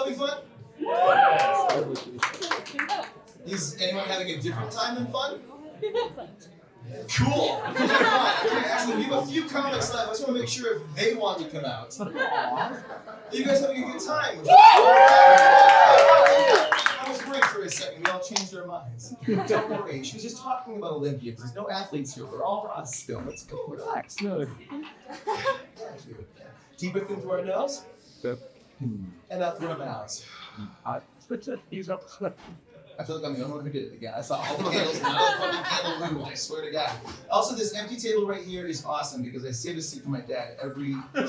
having fun? Is anyone having a different time than fun? Cool. Actually, we have a few comics left. I just want to make sure if they want to come out. Are you guys having a good time? I was worried for a second. We all changed our minds. Don't worry. She was just talking about Olympians. There's no athletes here. We're all raw still. Let's go. Relax. No. Deep breath in through our nose. And out through our mouths. I feel like I'm the only one who did it again. I saw all the candles and all the fucking candle moved, I swear to God. Also, this empty table right here is awesome because I save a seat for my dad every show. And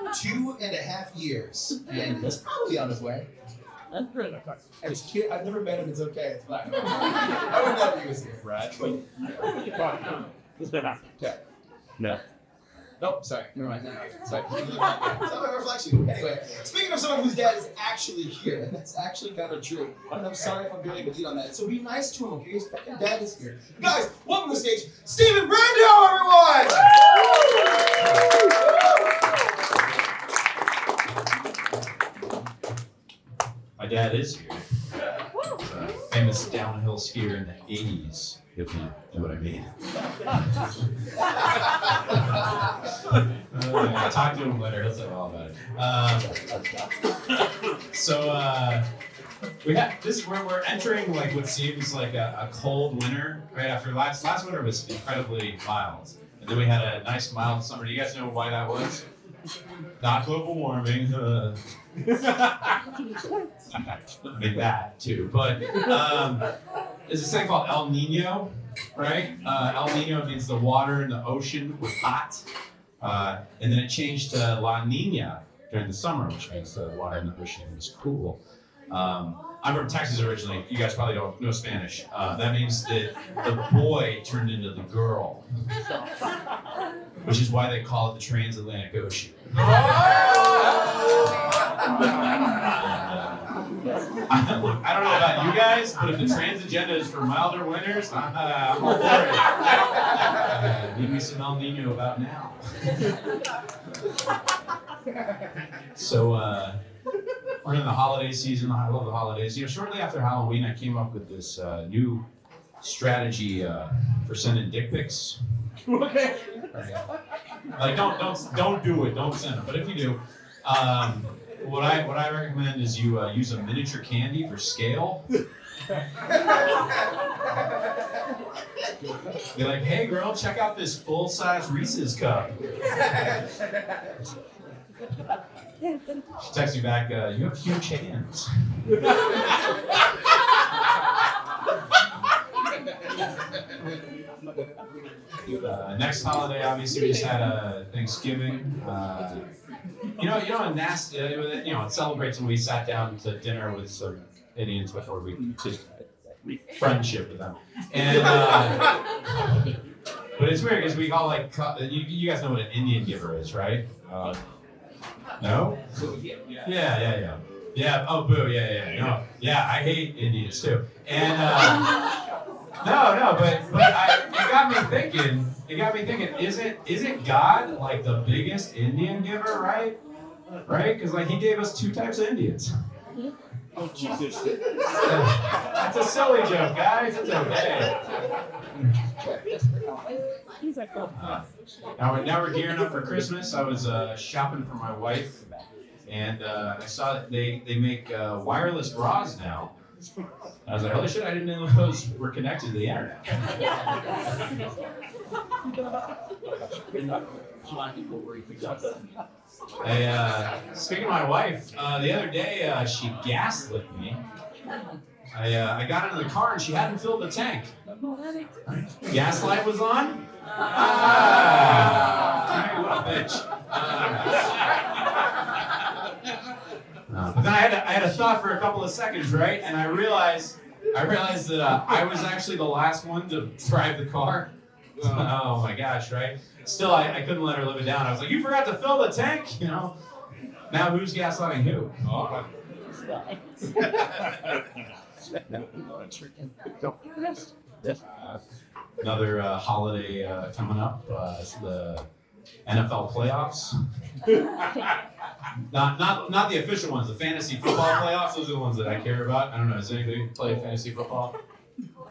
it's been 2.5 years. And he's probably on his way. And his kid, I've never met him, it's okay, it's fine. I would know if he was here. Right. Okay. No. Nope, sorry, never mind. Sorry. It's not my reflection. Anyway, speaking of someone whose dad is actually here, and that's actually kind of true, and I'm sorry if I'm bearing the lead on that, so be nice to him, okay? His fucking dad is here. Guys, welcome to the stage, Stephen Brandau, everyone! My dad is here. Famous downhill skier in the 80s, if you know what I mean. I'll talk to him later, he'll tell you all about it. We have this. We're entering like what seems like a cold winter. Right after last winter was incredibly mild, and then we had a nice mild summer. Do you guys know why that was? Not global warming. I mean that too, but there's this thing called El Nino, right? El Nino means the water in the ocean was hot, and then it changed to La Nina during the summer, which means the water in the ocean was cool. I'm from Texas originally. You guys probably don't know Spanish. That means that the boy turned into the girl, which is why they call it the transatlantic ocean. I don't know about you guys, but if the trans agenda is for milder winters, I'm all for it. Give me some El Nino about now. So, we're in the holiday season. I love the holidays. You know, shortly after Halloween, I came up with this new strategy for sending dick pics. Okay. Like, don't do it. Don't send them. But if you do, what I recommend is you use a miniature candy for scale. Be like, hey girl, check out this full-size Reese's cup. She texts me back, you have huge hands. Next holiday, obviously, we just had Thanksgiving. It celebrates when we sat down to dinner with some Indians before we just friendship with them. And but it's weird because we all like you guys know what an Indian giver is, right? No? Yeah. Oh, boo. Yeah. No. Yeah, I hate Indians too. And but it got me thinking. Isn't God like the biggest Indian giver, right? Right? Because like he gave us 2 types of Indians. Oh Jesus! That's a silly joke, guys. It's okay. Now we're gearing up for Christmas. I was shopping for my wife, and I saw that they make wireless bras now. I was like, holy shit! I didn't know those were connected to the internet. Speaking of my wife, the other day she gaslit me. I got into the car and she hadn't filled the tank. Gas light was on? What a bitch. But then I had a thought for a couple of seconds, right? And I realized that I was actually the last one to drive the car. Oh my gosh, right? Still, I couldn't let her live it down. I was like, you forgot to fill the tank, you know? Now who's gaslighting who? Oh. Another holiday coming up is the NFL playoffs. Not the official ones. The fantasy football playoffs. Those are the ones that I care about. I don't know. Does anybody play fantasy football?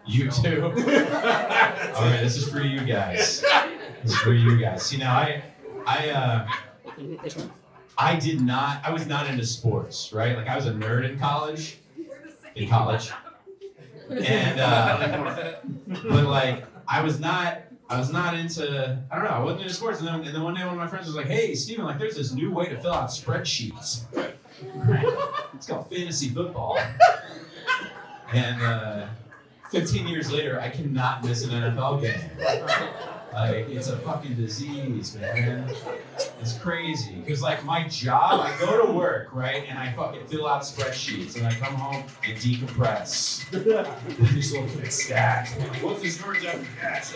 You too. All right, this is for you guys. This is for you guys. See, now I was not into sports, right? Like I was a nerd in college. And but like I was not into, I don't know, I wasn't into sports. And then one day one of my friends was like, hey, Steven, like there's this new way to fill out spreadsheets. It's called fantasy football. And 15 years later, I cannot miss an NFL game. Like, it's a fucking disease, man. It's crazy. Because, like, my job, I go to work, right? And I fucking fill out spreadsheets. And I come home and decompress. Just look at stats. What's the storage after cash?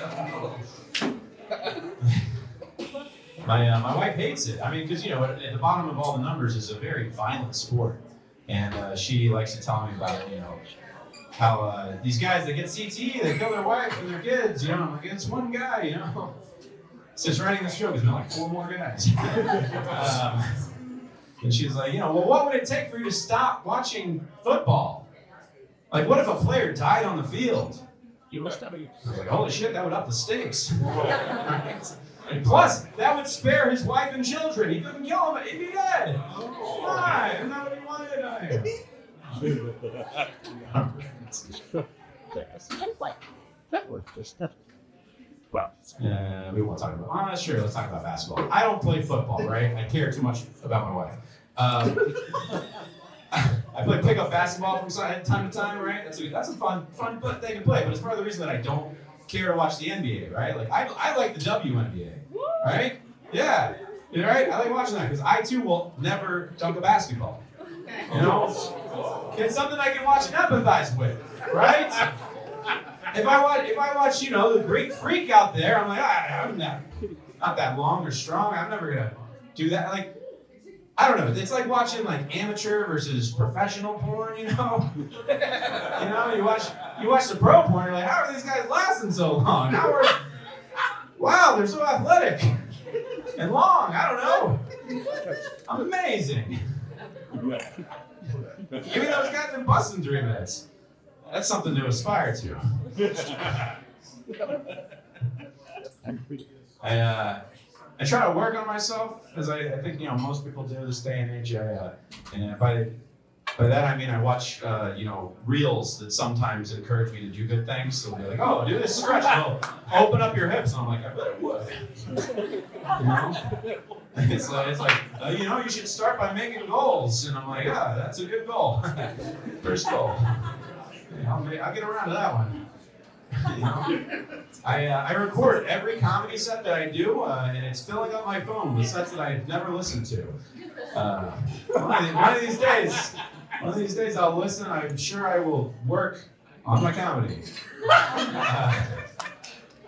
My wife hates it. I mean, because, you know, at the bottom of all the numbers is a very violent sport. And she likes to tell me about, you know, how these guys that get CTE, they kill their wife and their kids, you know, I'm like, it's one guy, you know. Since writing this joke, there's been like 4 more guys. And she's like, you know, well, what would it take for you to stop watching football? Like, what if a player died on the field? I was like, holy shit, that would up the stakes. And plus, that would spare his wife and children. He couldn't kill him, he'd be dead. Why? Isn't that what he wanted? Well, we won't talk about. Sure, let's talk about basketball. I don't play football, right? I care too much about my wife. I play pickup basketball from time to time, right? That's a fun thing to play, but it's part of the reason that I don't care to watch the NBA, right? Like I like the WNBA, right? Yeah, you know, right? I like watching that because I too will never dunk a basketball. You know, it's something I can watch and empathize with, right? If I watch, you know, the Greek Freak out there, I'm like, I'm not that long or strong. I'm never gonna do that. Like, I don't know. It's like watching like amateur versus professional porn. You know, you watch the pro porn. You're like, how are these guys lasting so long? Wow, they're so athletic and long. I don't know. Amazing. Give me those guys in bus in 3 minutes. That's something to aspire to. I try to work on myself, as I think, you know, most people do this day and age. And by that I mean I watch you know, reels that sometimes encourage me to do good things. So they'll be like, oh, do this stretch, well, open up your hips. And I'm like, I bet it would. You know? It's like you know, you should start by making goals. And I'm like, yeah, that's a good goal. First goal. Yeah, I'll get around to that one. You know? I record every comedy set that I do, and it's filling up my phone with sets that I've never listened to. One of these days I'll listen. I'm sure I will work on my comedy.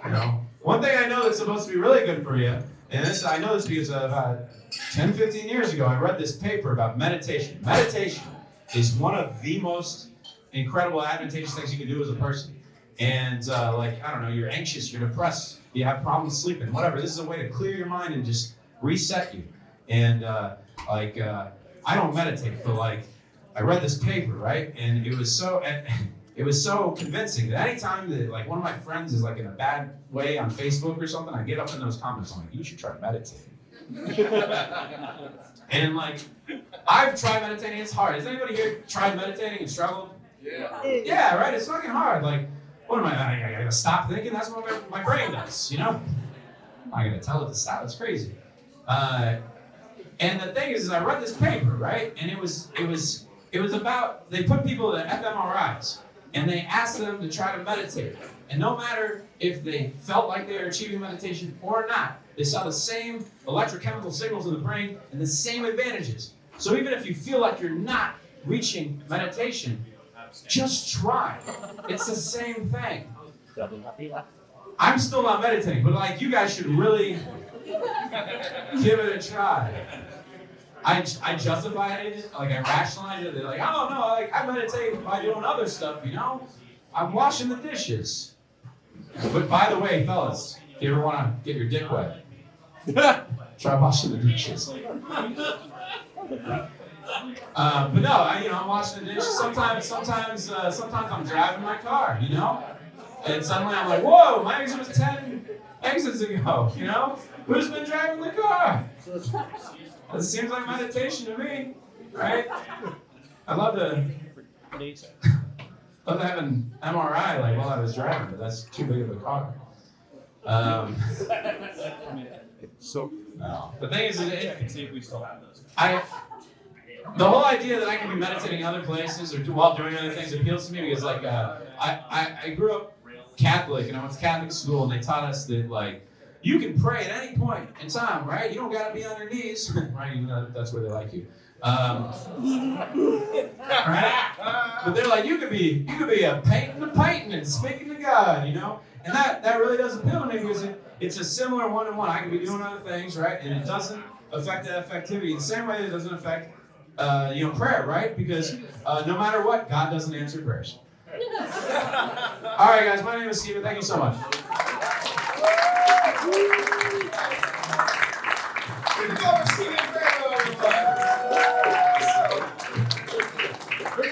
You know, one thing I know that's supposed to be really good for you, and I know this because about 10, 15 years ago, I read this paper about meditation. Meditation is one of the most incredible, advantageous things you can do as a person. And like, I don't know, you're anxious, you're depressed, you have problems sleeping, whatever. This is a way to clear your mind and just reset you. And I don't meditate, but like, I read this paper, right? And it was so convincing that anytime that like one of my friends is like in a bad way on Facebook or something, I get up in those comments, I'm like, you should try meditating. And like, I've tried meditating, it's hard. Has anybody here tried meditating and struggled? Yeah. Yeah, right, it's fucking hard. Like, what am I gotta stop thinking? That's what my brain does, you know? I'm not gonna tell it to stop, it's crazy. And the thing is I read this paper, right? And it was about, they put people in fMRIs, and they asked them to try to meditate. And no matter if they felt like they were achieving meditation or not, they saw the same electrochemical signals in the brain and the same advantages. So even if you feel like you're not reaching meditation, just try. It's the same thing. I'm still not meditating, but like, you guys should really give it a try. I justify it, like I rationalize it. They're like, oh no, like I meditate by doing other stuff, you know? I'm washing the dishes. But by the way, fellas, if you ever want to get your dick wet, try washing the dishes. But no, I'm washing the dishes. Sometimes I'm driving my car, and suddenly I'm like, whoa, my exit was 10 exits ago, Who's been driving the car? It seems like meditation to me, right? I love to have an MRI like while I was driving, but that's too big of a car. No. The thing is, See if we still have those. the whole idea that I can be meditating other places or while doing other things appeals to me because, like, I grew up Catholic and I went to Catholic school and they taught us that, like, you can pray at any point in time, right? You don't gotta be on your knees, right? Even though that's where they like you. Right? But they're like, you could be painting and speaking to God, And that really does appeal to me because it's a similar one-to-one. I can be doing other things, right? And it doesn't affect that effectivity. The same way it doesn't affect, prayer, right? Because no matter what, God doesn't answer prayers. All right, guys, my name is Steven. Thank you so much. Good job, Steven.